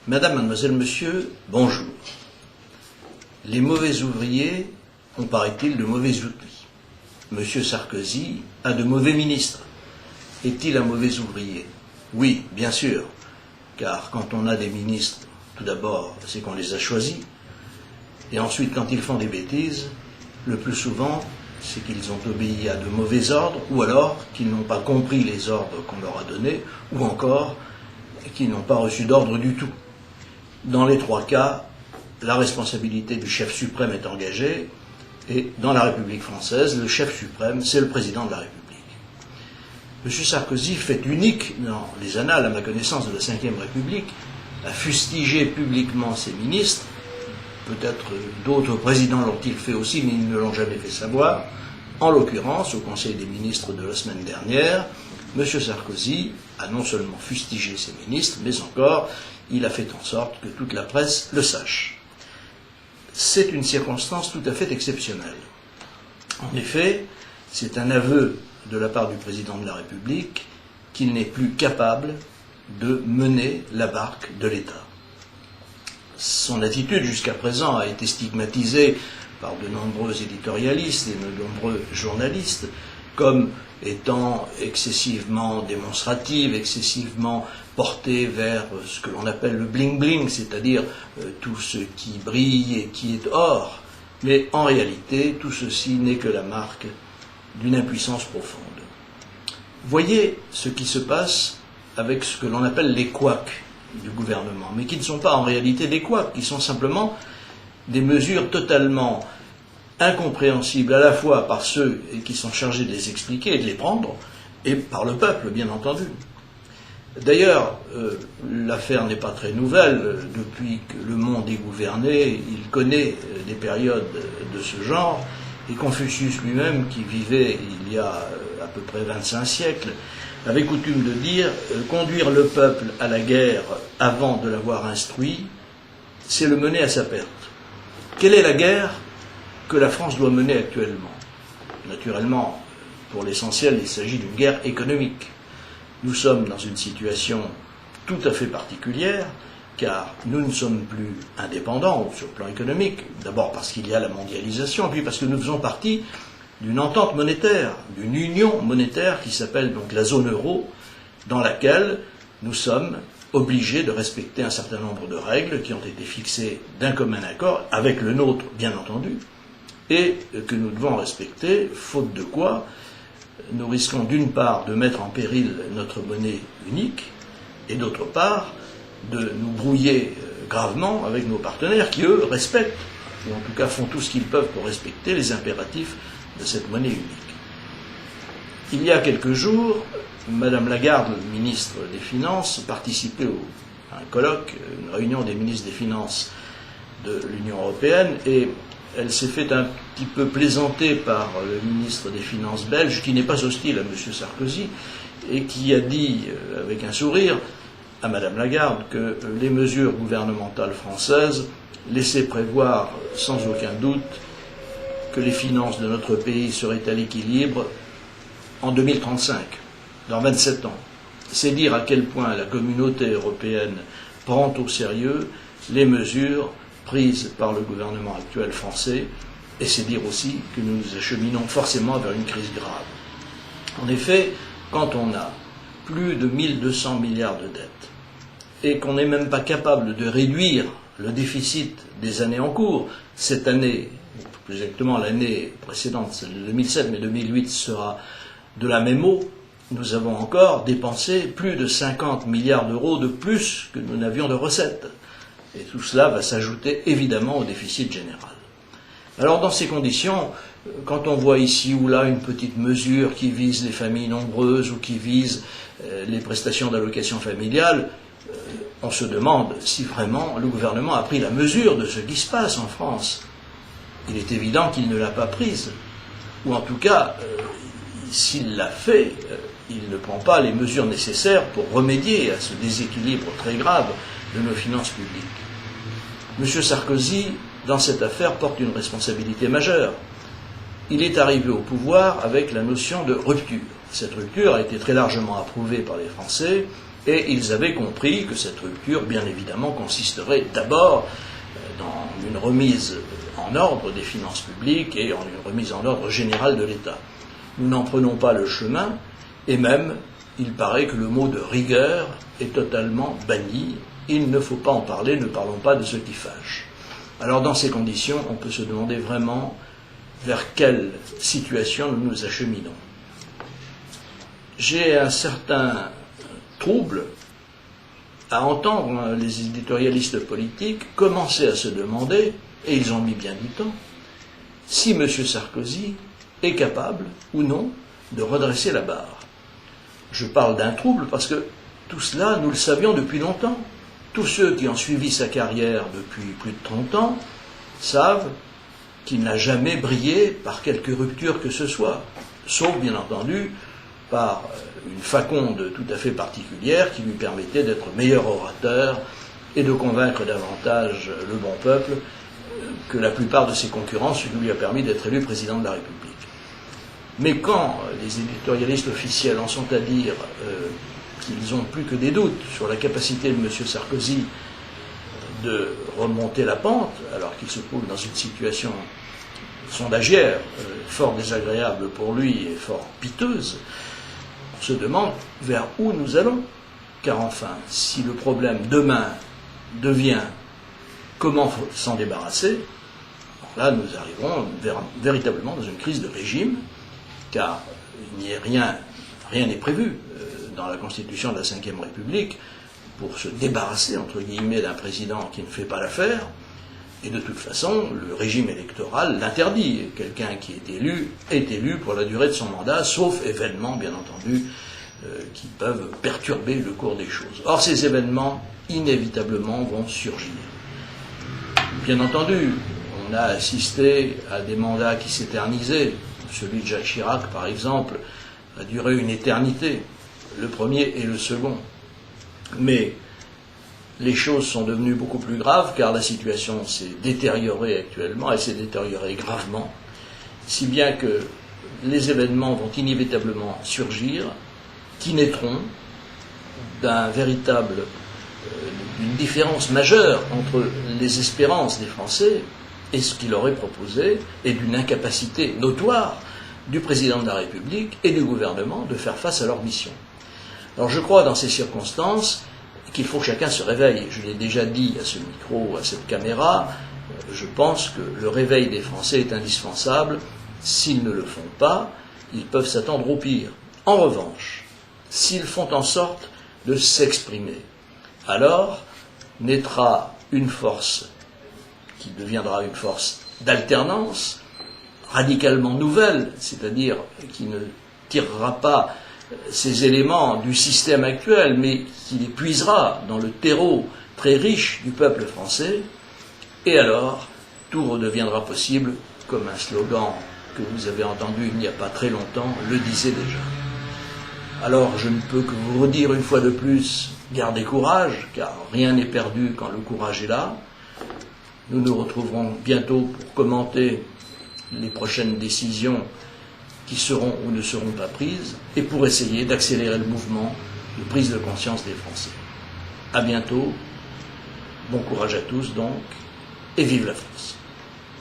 Madame, mademoiselle, monsieur, bonjour. Les mauvais ouvriers ont, paraît-il, de mauvais outils. Monsieur Sarkozy a de mauvais ministres. Est-il un mauvais ouvrier? Oui, bien sûr, car quand on a des ministres, tout d'abord, c'est qu'on les a choisis, et ensuite, quand ils font des bêtises, le plus souvent, c'est qu'ils ont obéi à de mauvais ordres, ou alors qu'ils n'ont pas compris les ordres qu'on leur a donnés, ou encore qu'ils n'ont pas reçu d'ordre du tout. Dans les trois cas, la responsabilité du chef suprême est engagée, et dans la République française, le chef suprême, c'est le président de la République. M. Sarkozy, fait unique dans les annales, à ma connaissance, de la Ve République, a fustigé publiquement ses ministres. Peut-être d'autres présidents l'ont-ils fait aussi, mais ils ne l'ont jamais fait savoir. En l'occurrence, au Conseil des ministres de la semaine dernière, M. Sarkozy a non seulement fustigé ses ministres, mais encore, il a fait en sorte que toute la presse le sache. C'est une circonstance tout à fait exceptionnelle. En effet, c'est un aveu de la part du président de la République qu'il n'est plus capable de mener la barque de l'État. Son attitude jusqu'à présent a été stigmatisée par de nombreux éditorialistes et de nombreux journalistes comme étant excessivement démonstrative, excessivement portée vers ce que l'on appelle le bling-bling, c'est-à-dire tout ce qui brille et qui est or. Mais en réalité, tout ceci n'est que la marque d'une impuissance profonde. Voyez ce qui se passe avec ce que l'on appelle les couacs du gouvernement, mais qui ne sont pas en réalité des couacs, qui sont simplement des mesures totalement incompréhensibles à la fois par ceux qui sont chargés de les expliquer et de les prendre, et par le peuple, bien entendu. D'ailleurs, l'affaire n'est pas très nouvelle. Depuis que le monde est gouverné, il connaît des périodes de ce genre, et Confucius lui-même, qui vivait il y a à peu près 25 siècles, avait coutume de dire « conduire le peuple à la guerre avant de l'avoir instruit, c'est le mener à sa perte ». Quelle est la guerre que la France doit mener actuellement? Naturellement, pour l'essentiel, il s'agit d'une guerre économique. Nous sommes dans une situation tout à fait particulière, car nous ne sommes plus indépendants sur le plan économique, d'abord parce qu'il y a la mondialisation, puis parce que nous faisons partie d'une entente monétaire, d'une union monétaire qui s'appelle donc la zone euro, dans laquelle nous sommes obligés de respecter un certain nombre de règles qui ont été fixées d'un commun accord, avec le nôtre bien entendu, et que nous devons respecter, faute de quoi nous risquons d'une part de mettre en péril notre monnaie unique, et d'autre part de nous brouiller gravement avec nos partenaires qui, eux, respectent, ou en tout cas font tout ce qu'ils peuvent pour respecter les impératifs de cette monnaie unique. Il y a quelques jours, Madame Lagarde, ministre des Finances, participait à un colloque, une réunion des ministres des Finances de l'Union européenne, et elle s'est fait un petit peu plaisanter par le ministre des Finances belge, qui n'est pas hostile à M. Sarkozy, et qui a dit, avec un sourire, à Madame Lagarde, que les mesures gouvernementales françaises laissaient prévoir, sans aucun doute, que les finances de notre pays seraient à l'équilibre en 2035, dans 27 ans. C'est dire à quel point la communauté européenne prend au sérieux les mesures prises par le gouvernement actuel français, et c'est dire aussi que nous nous acheminons forcément vers une crise grave. En effet, quand on a plus de 1200 milliards de dettes, et qu'on n'est même pas capable de réduire le déficit des années en cours, cette année, plus exactement l'année précédente, celle de 2007, mais 2008 sera de la même eau, nous avons encore dépensé plus de 50 milliards d'euros de plus que nous n'avions de recettes. Et tout cela va s'ajouter évidemment au déficit général. Alors dans ces conditions, quand on voit ici ou là une petite mesure qui vise les familles nombreuses ou qui vise les prestations d'allocation familiale, on se demande si vraiment le gouvernement a pris la mesure de ce qui se passe en France. Il est évident qu'il ne l'a pas prise. Ou en tout cas, s'il l'a fait, il ne prend pas les mesures nécessaires pour remédier à ce déséquilibre très grave de nos finances publiques. M. Sarkozy, dans cette affaire, porte une responsabilité majeure. Il est arrivé au pouvoir avec la notion de rupture. Cette rupture a été très largement approuvée par les Français, Et ils avaient compris que cette rupture, bien évidemment, consisterait d'abord dans une remise en ordre des finances publiques et en une remise en ordre générale de l'État. Nous n'en prenons pas le chemin, et même, il paraît que le mot de rigueur est totalement banni. Il ne faut pas en parler, ne parlons pas de ce qui fâche. Alors dans ces conditions, on peut se demander vraiment vers quelle situation nous nous acheminons. J'ai un certain trouble à entendre les éditorialistes politiques commencer à se demander, et ils ont mis bien du temps, si M. Sarkozy est capable ou non de redresser la barre. Je parle d'un trouble parce que tout cela, nous le savions depuis longtemps. Tous ceux qui ont suivi sa carrière depuis plus de 30 ans savent qu'il n'a jamais brillé par quelque rupture que ce soit, sauf bien entendu par une faconde tout à fait particulière qui lui permettait d'être meilleur orateur et de convaincre davantage le bon peuple que la plupart de ses concurrents, ce qui lui a permis d'être élu président de la République. Mais quand les éditorialistes officiels en sont à dire qu'ils n'ont plus que des doutes sur la capacité de M. Sarkozy de remonter la pente, alors qu'il se trouve dans une situation sondagière fort désagréable pour lui et fort piteuse, on se demande vers où nous allons. Car enfin, si le problème demain devient comment s'en débarrasser, là nous arriverons véritablement dans une crise de régime, car il n'y a rien n'est prévu dans la Constitution de la Ve République pour se débarrasser, entre guillemets, d'un président qui ne fait pas l'affaire, et de toute façon, le régime électoral l'interdit. Quelqu'un qui est élu pour la durée de son mandat, sauf événements, bien entendu, qui peuvent perturber le cours des choses. Or, ces événements, inévitablement, vont surgir. Bien entendu, on a assisté à des mandats qui s'éternisaient. Celui de Jacques Chirac, par exemple, a duré une éternité, le premier et le second. Mais les choses sont devenues beaucoup plus graves car la situation s'est détériorée actuellement, elle s'est détériorée gravement, si bien que les événements vont inévitablement surgir, qui naîtront d'une différence majeure entre les espérances des Français et ce qu'il aurait proposé, et d'une incapacité notoire du président de la République et du gouvernement de faire face à leur mission. Alors je crois dans ces circonstances qu'il faut que chacun se réveille. Je l'ai déjà dit à ce micro, à cette caméra, je pense que le réveil des Français est indispensable. S'ils ne le font pas, ils peuvent s'attendre au pire. En revanche, s'ils font en sorte de s'exprimer, alors naîtra une force qui deviendra une force d'alternance, radicalement nouvelle, c'est-à-dire qui ne tirera pas ces éléments du système actuel, mais qui les puisera dans le terreau très riche du peuple français, et alors tout redeviendra possible, comme un slogan que vous avez entendu il n'y a pas très longtemps le disait déjà. Alors je ne peux que vous redire une fois de plus, gardez courage, car rien n'est perdu quand le courage est là. Nous nous retrouverons bientôt pour commenter les prochaines décisions qui seront ou ne seront pas prises, et pour essayer d'accélérer le mouvement de prise de conscience des Français. À bientôt, bon courage à tous donc, et vive la France.